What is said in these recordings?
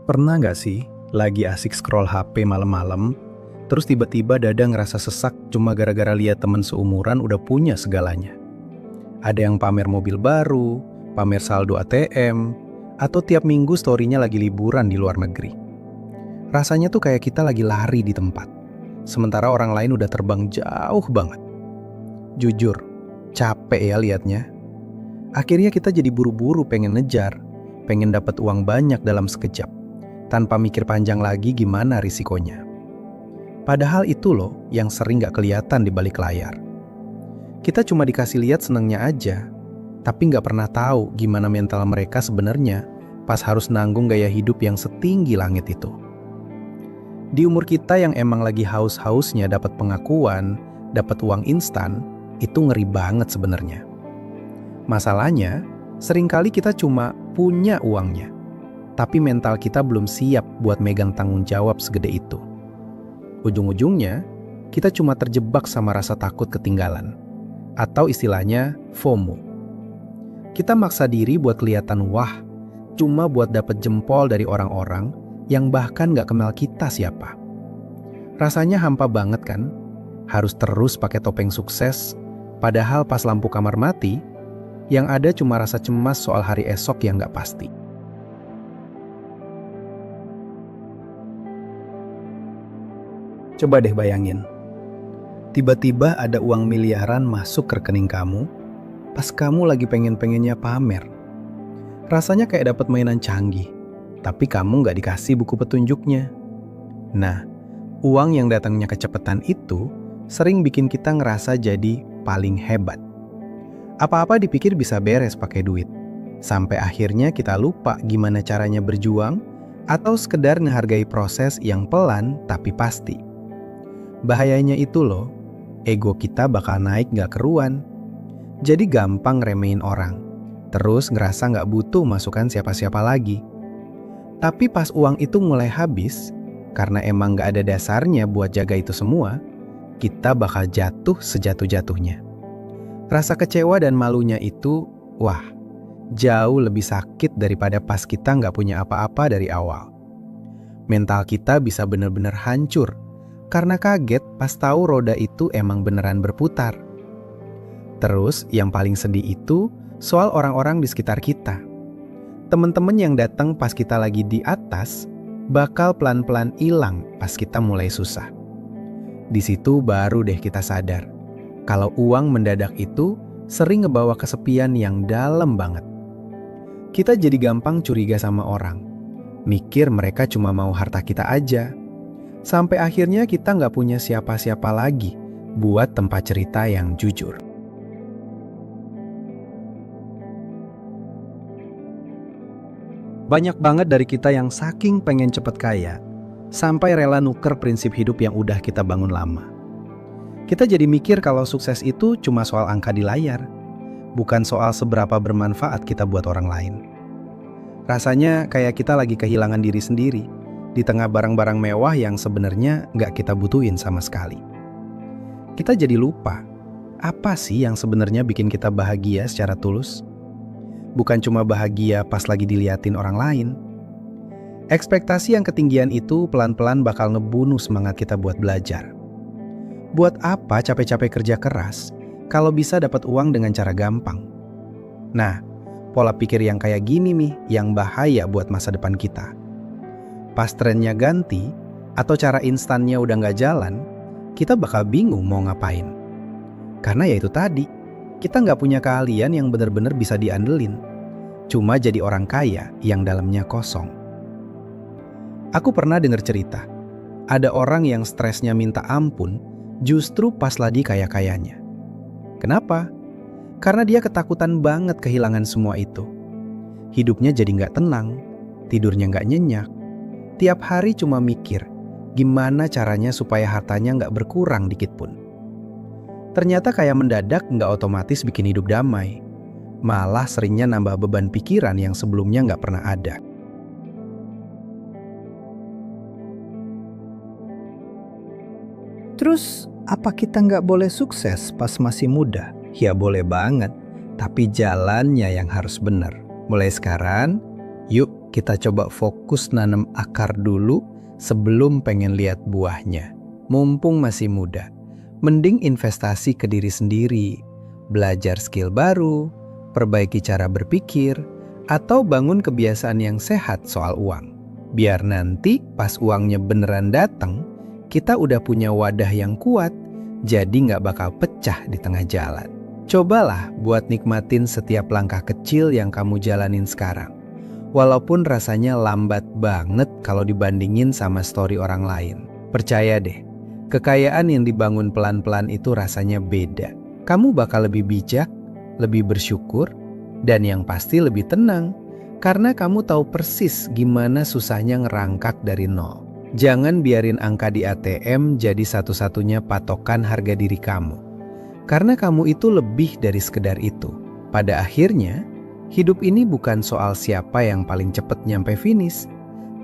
Pernah nggak sih, lagi asik scroll HP malam-malam, terus tiba-tiba dada ngerasa sesak cuma gara-gara lihat temen seumuran udah punya segalanya? Ada yang pamer mobil baru, pamer saldo ATM, atau tiap minggu story-nya lagi liburan di luar negeri. Rasanya tuh kayak kita lagi lari di tempat, sementara orang lain udah terbang jauh banget. Jujur, capek ya liatnya. Akhirnya kita jadi buru-buru pengen ngejar, pengen dapat uang banyak dalam sekejap, tanpa mikir panjang lagi gimana risikonya. Padahal itu loh yang sering gak kelihatan di balik layar. Kita cuma dikasih lihat senengnya aja, tapi gak pernah tahu gimana mental mereka sebenarnya pas harus nanggung gaya hidup yang setinggi langit itu. Di umur kita yang emang lagi haus-hausnya dapat pengakuan, dapat uang instan, itu ngeri banget sebenarnya. Masalahnya, seringkali kita cuma punya uangnya, tapi mental kita belum siap buat megang tanggung jawab segede itu. Ujung-ujungnya, kita cuma terjebak sama rasa takut ketinggalan, atau istilahnya FOMO. Kita maksa diri buat kelihatan wah, cuma buat dapet jempol dari orang-orang yang bahkan gak kenal kita siapa. Rasanya hampa banget kan? Harus terus pakai topeng sukses, padahal pas lampu kamar mati, yang ada cuma rasa cemas soal hari esok yang gak pasti. Coba deh bayangin, tiba-tiba ada uang miliaran masuk ke rekening kamu, pas kamu lagi pengen-pengennya pamer. Rasanya kayak dapat mainan canggih, tapi kamu gak dikasih buku petunjuknya. Nah, uang yang datangnya kecepatan itu sering bikin kita ngerasa jadi paling hebat. Apa-apa dipikir bisa beres pakai duit, sampai akhirnya kita lupa gimana caranya berjuang atau sekedar ngehargai proses yang pelan tapi pasti. Bahayanya itu loh, ego kita bakal naik gak keruan. Jadi gampang remehin orang, terus ngerasa gak butuh masukan siapa-siapa lagi. Tapi pas uang itu mulai habis, karena emang gak ada dasarnya buat jaga itu semua, kita bakal jatuh sejatuh-jatuhnya. Rasa kecewa dan malunya itu, wah, jauh lebih sakit daripada pas kita gak punya apa-apa dari awal. Mental kita bisa bener-bener hancur, karena kaget pas tahu roda itu emang beneran berputar. Terus yang paling sedih itu soal orang-orang di sekitar kita. Temen-temen yang datang pas kita lagi di atas, bakal pelan-pelan hilang pas kita mulai susah. Di situ baru deh kita sadar, kalau uang mendadak itu sering ngebawa kesepian yang dalam banget. Kita jadi gampang curiga sama orang, mikir mereka cuma mau harta kita aja. Sampai akhirnya kita nggak punya siapa-siapa lagi buat tempat cerita yang jujur. Banyak banget dari kita yang saking pengen cepet kaya, sampai rela nuker prinsip hidup yang udah kita bangun lama. Kita jadi mikir kalau sukses itu cuma soal angka di layar, bukan soal seberapa bermanfaat kita buat orang lain. Rasanya kayak kita lagi kehilangan diri sendiri di tengah barang-barang mewah yang sebenarnya nggak kita butuhin sama sekali. Kita jadi lupa, apa sih yang sebenarnya bikin kita bahagia secara tulus? Bukan cuma bahagia pas lagi diliatin orang lain. Ekspektasi yang ketinggian itu pelan-pelan bakal ngebunuh semangat kita buat belajar. Buat apa capek-capek kerja keras kalau bisa dapat uang dengan cara gampang? Nah, pola pikir yang kayak gini nih yang bahaya buat masa depan kita. Pas trennya ganti atau cara instannya udah nggak jalan, kita bakal bingung mau ngapain. Karena ya itu tadi, kita nggak punya keahlian yang benar-benar bisa diandelin. Cuma jadi orang kaya yang dalamnya kosong. Aku pernah dengar cerita, ada orang yang stresnya minta ampun justru pas lagi kaya-kayanya. Kenapa? Karena dia ketakutan banget kehilangan semua itu. Hidupnya jadi nggak tenang, tidurnya nggak nyenyak. Tiap hari cuma mikir, gimana caranya supaya hartanya nggak berkurang dikit pun. Ternyata kayak mendadak nggak otomatis bikin hidup damai. Malah seringnya nambah beban pikiran yang sebelumnya nggak pernah ada. Terus, apa kita nggak boleh sukses pas masih muda? Ya boleh banget, tapi jalannya yang harus benar. Mulai sekarang, yuk kita coba fokus nanam akar dulu sebelum pengen lihat buahnya. Mumpung masih muda, mending investasi ke diri sendiri, belajar skill baru, perbaiki cara berpikir, atau bangun kebiasaan yang sehat soal uang. Biar nanti pas uangnya beneran datang, kita udah punya wadah yang kuat, jadi nggak bakal pecah di tengah jalan. Cobalah buat nikmatin setiap langkah kecil yang kamu jalanin sekarang. Walaupun rasanya lambat banget kalau dibandingin sama story orang lain. Percaya deh, kekayaan yang dibangun pelan-pelan itu rasanya beda. Kamu bakal lebih bijak, lebih bersyukur, dan yang pasti lebih tenang. Karena kamu tahu persis gimana susahnya ngerangkak dari nol. Jangan biarin angka di ATM jadi satu-satunya patokan harga diri kamu. Karena kamu itu lebih dari sekedar itu. Pada akhirnya, hidup ini bukan soal siapa yang paling cepat nyampe finish,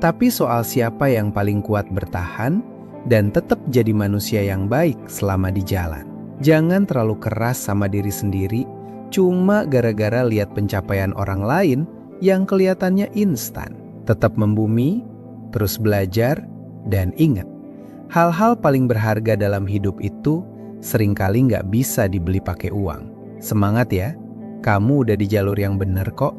tapi soal siapa yang paling kuat bertahan dan tetap jadi manusia yang baik selama di jalan. Jangan terlalu keras sama diri sendiri, cuma gara-gara lihat pencapaian orang lain yang kelihatannya instan. Tetap membumi, terus belajar, dan ingat, hal-hal paling berharga dalam hidup itu seringkali nggak bisa dibeli pakai uang. Semangat ya, kamu udah di jalur yang bener kok.